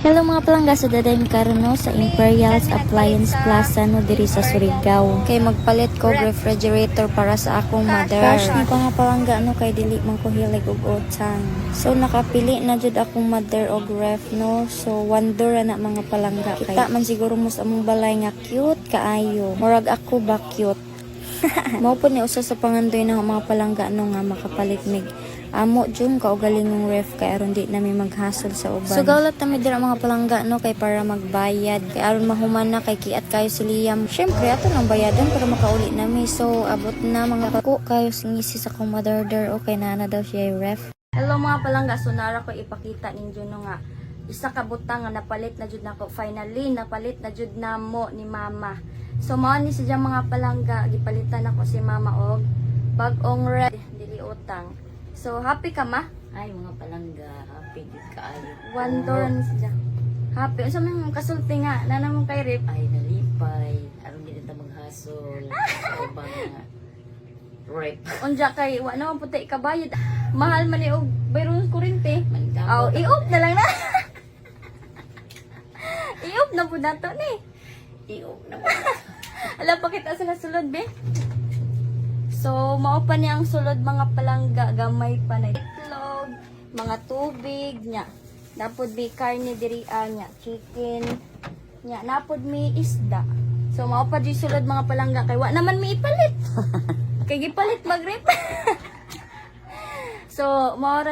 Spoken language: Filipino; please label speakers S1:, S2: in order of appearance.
S1: Hello mga palangga, sa daday mi karon no sa Imperial's Appliance Plaza no diri sa Surigao. Kay magpalit ko refrigerator para sa akong mother. Cash ni ko nga palangga no kay dili man ko hilig og utang. So nakapili na jud akong mother og ref no. So wonder na mga palangga. Kita man siguro mo sa among balay nga cute kaayo. Murag ako ba cute? Mao po ni usa sa pangandoy ng mga palangga no nga makapalit mig amo jud ka og galingong ref kay aron di nami maghasol sa uban. So gawlat na mi dira mga palangga no kay para magbayad kay aron mahuman na kay kiat kayo si Liam. Syempre ato nang bayadan para makauli nami. So abot na mga pako kayo singisi sa kong mother okay na daw siya ref. Hello mga palangga, so nara ko ipakita ninyo no nga isa ka butang nga napalit na jud nako. Finally napalit na jud namo ni mama. So mao ni sa mga palangga gipalitan ako si mama og bag-ong red dili utang. So happy ka ma?
S2: Ay mga palangga, happy gid kaayo.
S1: One door ni siya. Happy unsa man kasulti nga nana mo kay rip?
S2: Ay nalipay, aron gid ta maghasol. Sa ubang nga rep.
S1: Unja kay wa naman puti kabayad. Mahal man ni og bayron kuryente.
S2: Manggamo.
S1: Aw, iop na lang na. Iop na pud nato ni.
S2: Iog na.
S1: Ala pa kita sa sulod be. So mao pa niya ang sulod mga palangga, gamay pa na itlog, mga tubig nya. Napod mi karne diri nya, chicken nya, napod mi isda. So mao pa di sulod mga palangga kay wa naman mi ipalit. Kay gipalit magrip. So mao